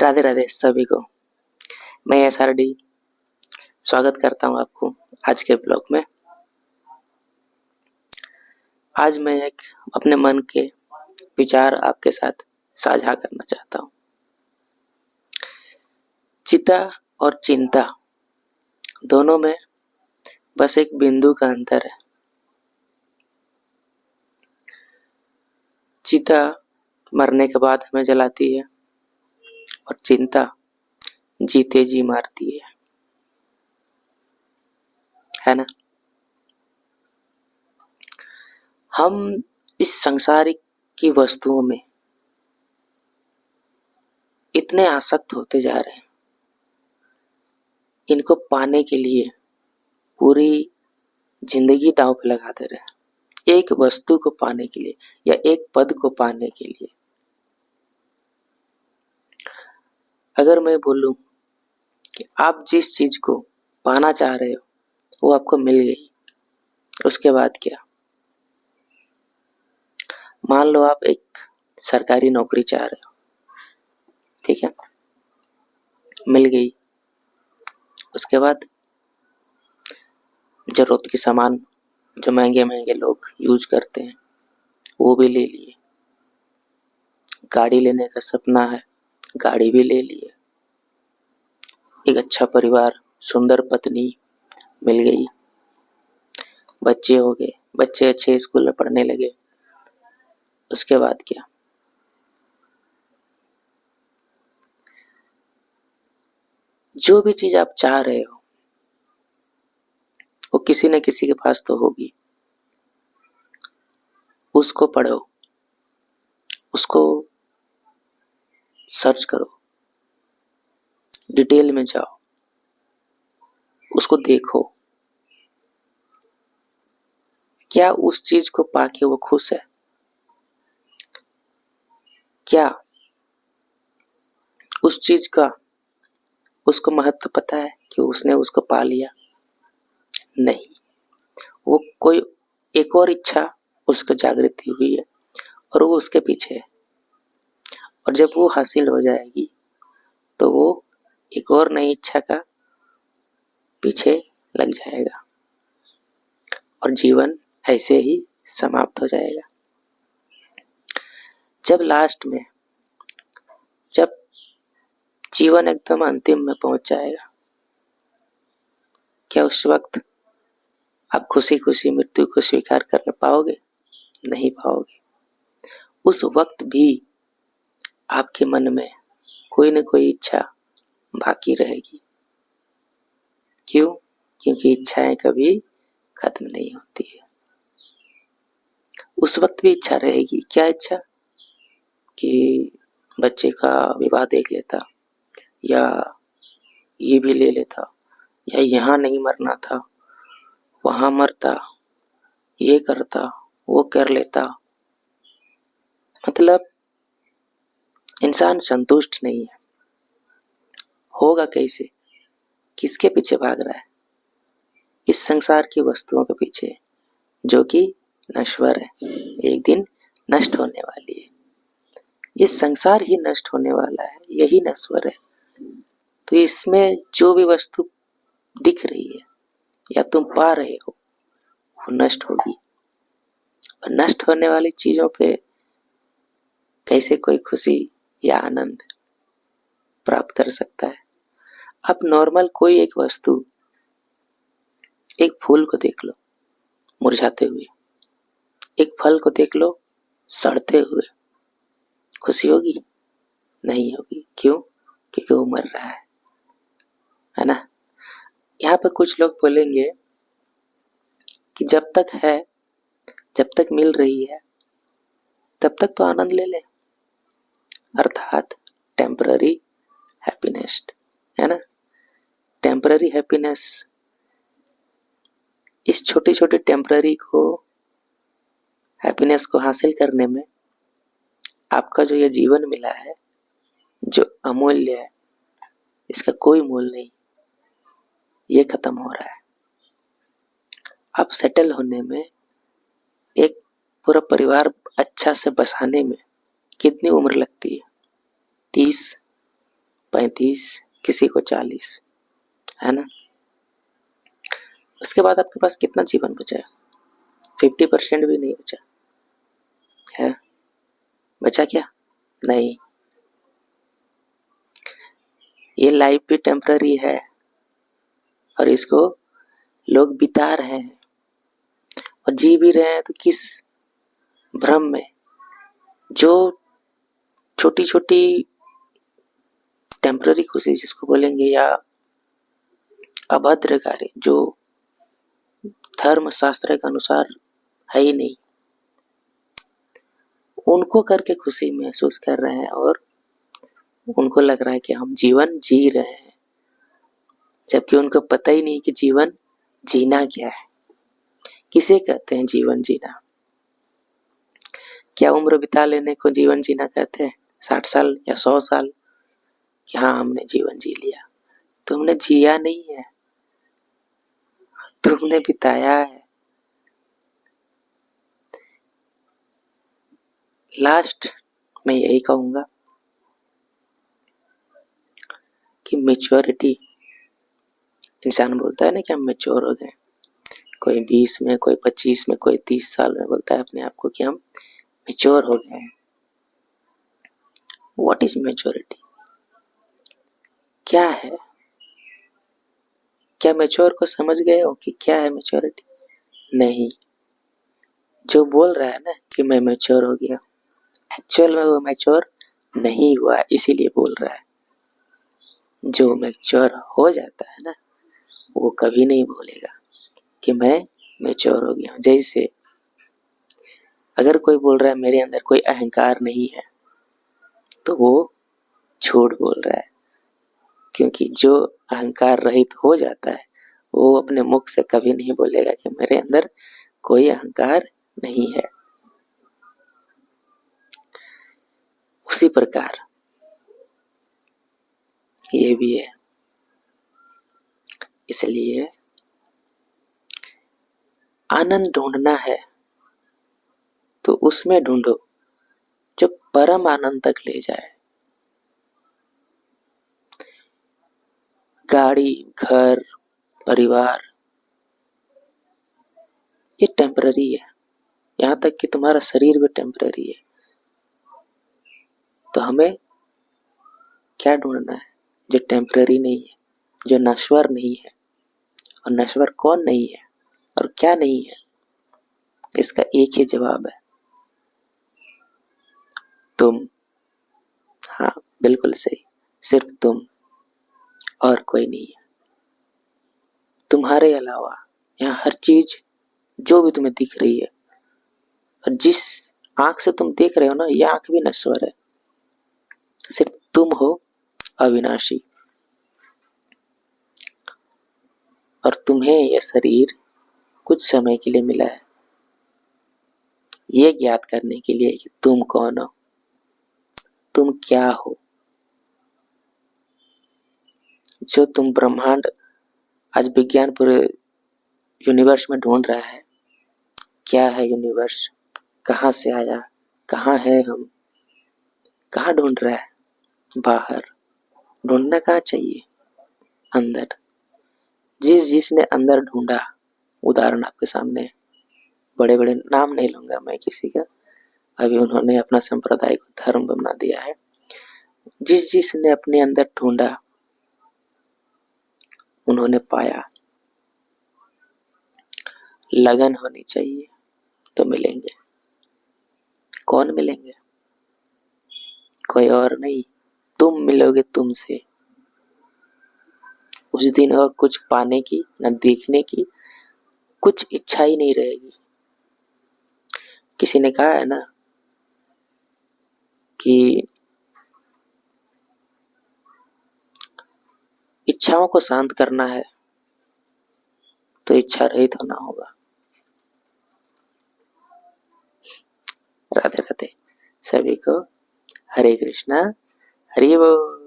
राधे राधे सभी को। मैं SRD स्वागत करता हूँ आपको आज के ब्लॉग में। आज मैं एक अपने मन के विचार आपके साथ साझा करना चाहता हूँ। चिता और चिंता दोनों में बस एक बिंदु का अंतर है। चिता मरने के बाद हमें जलाती है और चिंता जीते जी मारती है ना। हम इस संसारिक की वस्तुओं में इतने आसक्त होते जा रहे हैं, इनको पाने के लिए पूरी जिंदगी दांव पे लगा दे रहे हैं, एक वस्तु को पाने के लिए या एक पद को पाने के लिए। अगर मैं बोलूं कि आप जिस चीज को पाना चाह रहे हो वो आपको मिल गई, उसके बाद क्या? मान लो आप एक सरकारी नौकरी चाह रहे हो, ठीक है, मिल गई। उसके बाद जरूरत के सामान जो महंगे महंगे लोग यूज करते हैं वो भी ले लिए। गाड़ी लेने का सपना है, गाड़ी भी ले लिए। एक अच्छा परिवार, सुंदर पत्नी मिल गई। बच्चे हो गए, बच्चे अच्छे स्कूल में पढ़ने लगे। उसके बाद क्या? जो भी चीज आप चाह रहे हो वो किसी न किसी के पास तो होगी। उसको पढ़ो, उसको सर्च करो, डिटेल में जाओ, उसको देखो। क्या उस चीज को पाके वो खुश है? क्या उस चीज का उसको महत्व पता है कि उसने उसको पा लिया? नहीं। वो कोई एक और इच्छा उसको जागृति हुई है और वो उसके पीछे है, और जब वो हासिल हो जाएगी तो वो एक और नई इच्छा का पीछे लग जाएगा और जीवन ऐसे ही समाप्त हो जाएगा। जब लास्ट में, जब जीवन एकदम अंतिम में पहुंच जाएगा, क्या उस वक्त आप खुशी खुशी मृत्यु को स्वीकार कर पाओगे? नहीं पाओगे। उस वक्त भी आपके मन में कोई न कोई इच्छा बाकी रहेगी। क्यों? क्योंकि इच्छाएं कभी खत्म नहीं होती है। उस वक्त भी इच्छा रहेगी। क्या इच्छा? कि बच्चे का विवाह देख लेता, या ये भी ले लेता, या यहाँ नहीं मरना था वहां मरता, ये करता वो कर लेता। मतलब इंसान संतुष्ट नहीं है। होगा कैसे? किसके पीछे भाग रहा है? इस संसार की वस्तुओं के पीछे, जो कि नश्वर है, एक दिन नष्ट होने वाली है। ये संसार ही नष्ट होने वाला है, यही नश्वर है। तो इसमें जो भी वस्तु दिख रही है या तुम पा रहे हो वो नष्ट होगी, और नष्ट होने वाली चीजों पे कैसे कोई खुशी या आनंद प्राप्त कर सकता है? अब नॉर्मल कोई एक वस्तु, एक फूल को देख लो मुरझाते हुए, एक फल को देख लो सड़ते हुए, खुशी होगी? नहीं होगी। क्यों? क्योंकि वो मर रहा है ना। यहाँ पे कुछ लोग बोलेंगे कि जब तक है, जब तक मिल रही है तब तक तो आनंद ले ले, अर्थात टेम्पररी हैप्पीनेस, है ना। टेम्पररी हैप्पीनेस, इस छोटी छोटी टेम्पररी को हैप्पीनेस को हासिल करने में आपका जो ये जीवन मिला है, जो अमूल्य है, इसका कोई मोल नहीं, ये खत्म हो रहा है। अब सेटल होने में, एक पूरा परिवार अच्छा से बसाने में कितनी उम्र लगती है? 30, 35, किसी को 40, है ना। उसके बाद आपके पास कितना जीवन बचा है? 50% भी नहीं बचा है। बचा क्या? नहीं। ये लाइफ भी टेम्पररी है और इसको लोग बिता रहे हैं और जी भी रहे हैं। तो किस भ्रम में? जो छोटी छोटी टेम्पररी खुशी जिसको बोलेंगे, या अभद्र कार्य जो धर्म शास्त्र के अनुसार है ही नहीं, उनको करके खुशी महसूस कर रहे हैं और उनको लग रहा है कि हम जीवन जी रहे हैं, जबकि उनको पता ही नहीं कि जीवन जीना क्या है। किसे कहते हैं जीवन जीना? क्या उम्र बिता लेने को जीवन जीना कहते हैं? 60 साल या 100 साल कि हाँ हमने जीवन जी लिया? तुमने जिया नहीं है, तुमने बिताया है। लास्ट मैं यही कहूंगा कि मैच्योरिटी, इंसान बोलता है ना कि हम मैच्योर हो गए, कोई 20 में, कोई 25 में, कोई 30 साल में बोलता है अपने आप को कि हम मैच्योर हो गए हैं। What is maturity? क्या है? क्या मैच्योर को समझ गए हो कि क्या है मैच्योरिटी? नहीं। जो बोल रहा है ना कि मैं मैच्योर हो गया, एक्चुअल में वो मैच्योर नहीं हुआ, इसीलिए बोल रहा है। जो मैच्योर हो जाता है ना, वो कभी नहीं बोलेगा कि मैं मैच्योर हो गया। जैसे अगर कोई बोल रहा है मेरे अंदर कोई अहंकार नहीं है, तो वो झूठ बोल रहा है, क्योंकि जो अहंकार रहित हो जाता है वो अपने मुख से कभी नहीं बोलेगा कि मेरे अंदर कोई अहंकार नहीं है। उसी प्रकार ये भी है। इसलिए आनंद ढूंढना है तो उसमें ढूंढो जो परम आनंद तक ले जाए। गाड़ी, घर, परिवार ये टेम्पररी है, यहाँ तक कि तुम्हारा शरीर भी टेम्पररी है। तो हमें क्या ढूंढना है? जो टेम्पररी नहीं है, जो नश्वर नहीं है। और नश्वर कौन नहीं है और क्या नहीं है? इसका एक ही जवाब है, तुम। हाँ, बिल्कुल सही, सिर्फ तुम और कोई नहीं है। तुम्हारे अलावा यहाँ हर चीज जो भी तुम्हें दिख रही है, और जिस आंख से तुम देख रहे हो ना, ये आंख भी नश्वर है। सिर्फ तुम हो अविनाशी, और तुम्हें यह शरीर कुछ समय के लिए मिला है, ये ज्ञात करने के लिए कि तुम कौन हो, तुम क्या हो। जो तुम ब्रह्मांड, आज विज्ञान पूरे यूनिवर्स में ढूंढ रहा है, क्या है यूनिवर्स, कहाँ से आया, कहाँ है हम, कहाँ ढूंढ रहा है? बाहर। ढूंढना कहाँ चाहिए? अंदर। जिसने अंदर ढूंढा, उदाहरण आपके सामने है, बड़े बड़े नाम नहीं लूंगा मैं किसी का, अभी उन्होंने अपना संप्रदाय को धर्म बना दिया है। जिसने अपने अंदर ढूंढा, उन्होंने पाया। लगन होनी चाहिए तो मिलेंगे। कौन मिलेंगे? कोई और नहीं, तुम मिलोगे तुमसे। उस दिन और कुछ पाने की, न देखने की कुछ इच्छा ही नहीं रहेगी। किसी ने कहा है ना कि इच्छाओं को शांत करना है तो इच्छा रहित होना होगा। राधे राधे सभी को। हरे कृष्णा, हरि बोल।